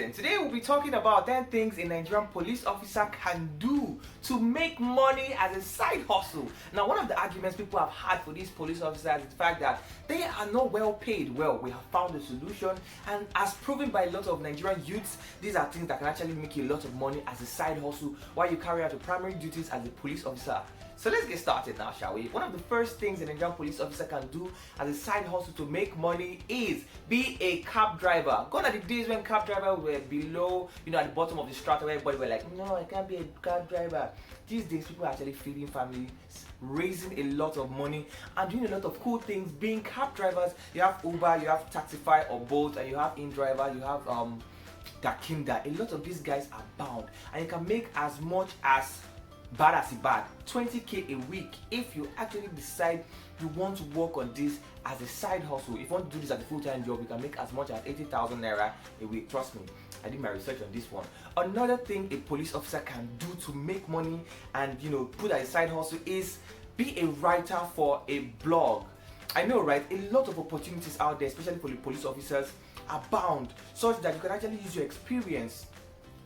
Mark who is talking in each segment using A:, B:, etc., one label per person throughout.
A: And today we'll be talking about 10 things a Nigerian police officer can do to make money as a side hustle. Now, one of the arguments people have had for these police officers is the fact that they are not well paid. Well, we have found a solution, and as proven by a lot of Nigerian youths, these are things that can actually make you a lot of money as a side hustle while you carry out your primary duties as a police officer. So let's get started now, shall we? One of the first things a Nigerian police officer can do as a side hustle to make money is be a cab driver. Gone are the days when cab drivers were below, at the bottom of the strata where everybody were like, no, I can't be a cab driver. These days, people are actually feeding families, raising a lot of money, and doing a lot of cool things. Being cab drivers, you have Uber, you have Taxify or Bolt, and you have InDriver, you have Dakinda. A lot of these guys are bound, and you can make as much as bad as it bad 20k a week if you actually decide you want to work on this as a side hustle. If you want to do this as a full-time job, you can make as much as 80,000 naira a week. Trust me, I did my research on this one. Another thing a police officer can do to make money and put as a side hustle is be a writer for a blog. I know, right? A lot of opportunities out there, especially for the police officers, are bound such that you can actually use your experience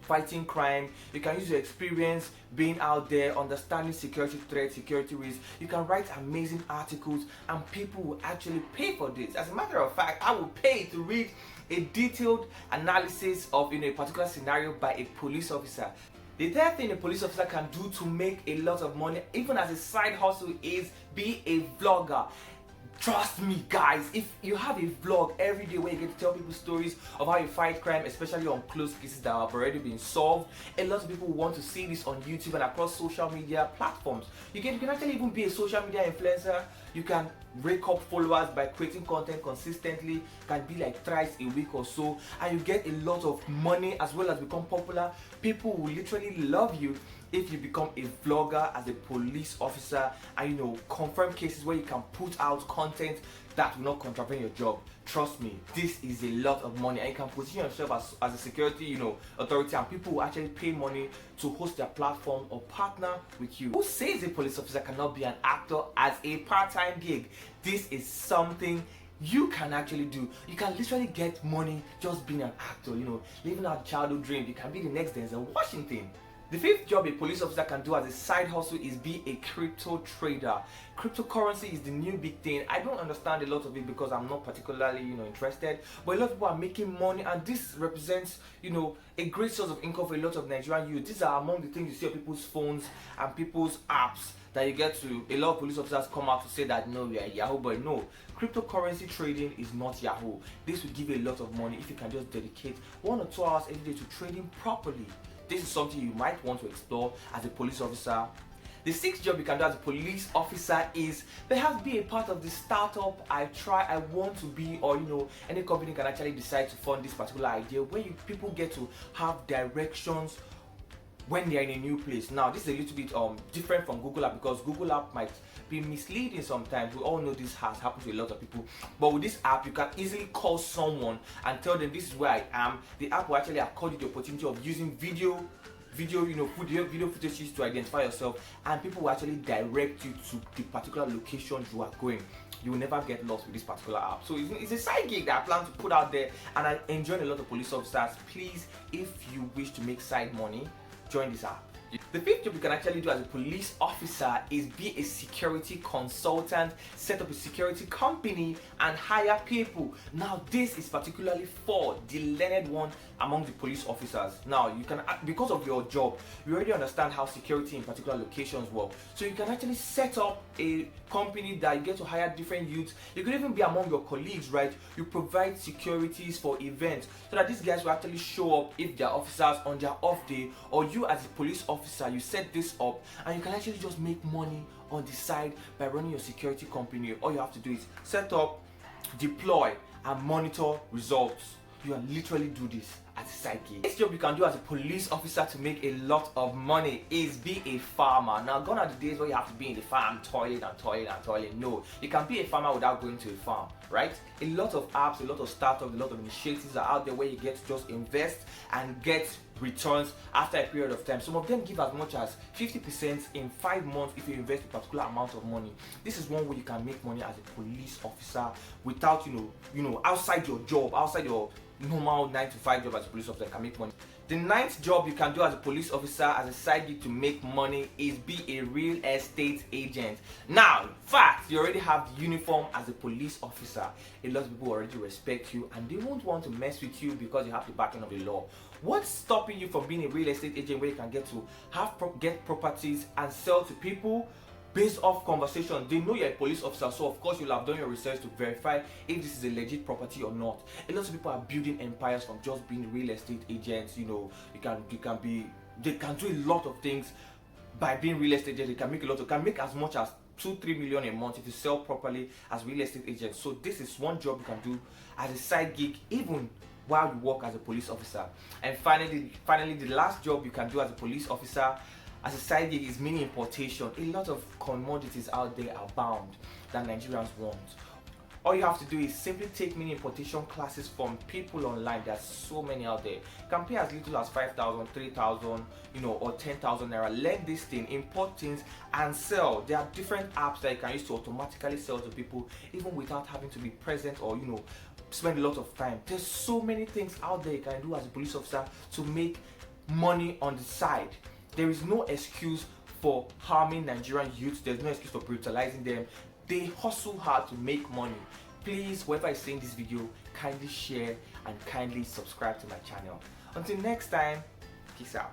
A: fighting crime. You can use your experience being out there, understanding security threats, security risks. You can write amazing articles, and people will actually pay for this. As a matter of fact, I will pay to read a detailed analysis of a particular scenario by a police officer. The third thing a police officer can do to make a lot of money, even as a side hustle, is be a vlogger. Trust me, guys, if you have a vlog every day where you get to tell people stories of how you fight crime, especially on close cases that have already been solved, a lot of people want to see this on YouTube and across social media platforms. You can actually even be a social media influencer. You can rake up followers by creating content consistently, can be like thrice a week or so, and you get a lot of money as well as become popular. People will literally love you if you become a vlogger as a police officer and confirm cases where you can put out content that will not contravene your job. Trust me, this is a lot of money, and you can position yourself as a security authority, and people will actually pay money to host their platform or partner with you. Who says a police officer cannot be an actor as a part-time gig? This is something you can actually do. You can literally get money just being an actor, living out childhood dream. You can be the next Denzel Washington. The fifth job a police officer can do as a side hustle is be a crypto trader. Cryptocurrency is the new big thing. I don't understand a lot of it because I'm not particularly interested, but a lot of people are making money, and this represents a great source of income for a lot of Nigerian youth. These are among the things you see on people's phones and people's apps that you get to. A lot of police officers come out to say that no, we are Yahoo, but no, cryptocurrency trading is not Yahoo. This will give you a lot of money if you can just dedicate 1 or 2 hours every day to trading properly. This is something you might want to explore as a police officer. The sixth job you can do as a police officer is perhaps be a part of the startup I want to be, or any company can actually decide to fund this particular idea where people get to have directions when they are in a new place. Now, this is a little bit different from Google App, because Google App might be misleading sometimes. We all know this has happened to a lot of people, but with this app you can easily call someone and tell them this is where I am. The app will actually accord you the opportunity of using video footage to identify yourself, and people will actually direct you to the particular location you are going. You will never get lost with this particular app. So it's a side gig that I plan to put out there, and I enjoy a lot of police officers. Please, if you wish to make side money, join this app. The fifth job you can actually do as a police officer is be a security consultant, set up a security company and hire people. Now, this is particularly for the learned one among the police officers. Now, you can, because of your job, you already understand how security in particular locations work. So you can actually set up a company that you get to hire different youths. You could even be among your colleagues, right? You provide securities for events so that these guys will actually show up if they're officers on their off day, or you as a police officer, you set this up and you can actually just make money on the side by running your security company. All you have to do is set up, deploy, and monitor results. You can literally do this as a side gig. Next job you can do as a police officer to make a lot of money is be a farmer. Now, gone are the days where you have to be in the farm toilet. No, you can be a farmer without going to a farm, right? A lot of apps, a lot of startups, a lot of initiatives are out there where you get to just invest and get returns after a period of time. Some of them give as much as 50% in 5 months if you invest a particular amount of money. This is one way you can make money as a police officer without outside your job, outside your normal 9 to 5 job as a police officer can make money. The ninth job you can do as a police officer as a side gig to make money is be a real estate agent. Now, fact, you already have the uniform as a police officer. A lot of people already respect you and they won't want to mess with you because you have the backing of the law. What's stopping you from being a real estate agent where you can get to get properties and sell to people based off conversation? They know you're a police officer, so of course you'll have done your research to verify if this is a legit property or not. A lot of people are building empires from just being real estate agents. You know, they can do a lot of things by being real estate agents. They can make a lot of, can make as much as 2-3 million a month if you sell properly as real estate agents. So this is one job you can do as a side gig even while you work as a police officer. And finally, the last job you can do as a police officer as a side gig is mini importation. A lot of commodities out there are bound that Nigerians want. All you have to do is simply take mini importation classes from people online. There's so many out there. You can pay as little as 5,000, 3,000, or 10,000 naira. Learn this thing, import things and sell. There are different apps that you can use to automatically sell to people even without having to be present or spend a lot of time. There's so many things out there you can do as a police officer to make money on the side. There is no excuse for harming Nigerian youth. There's no excuse for brutalizing them. They hustle hard to make money. Please, whoever is seeing this video, kindly share and kindly subscribe to my channel. Until next time, peace out.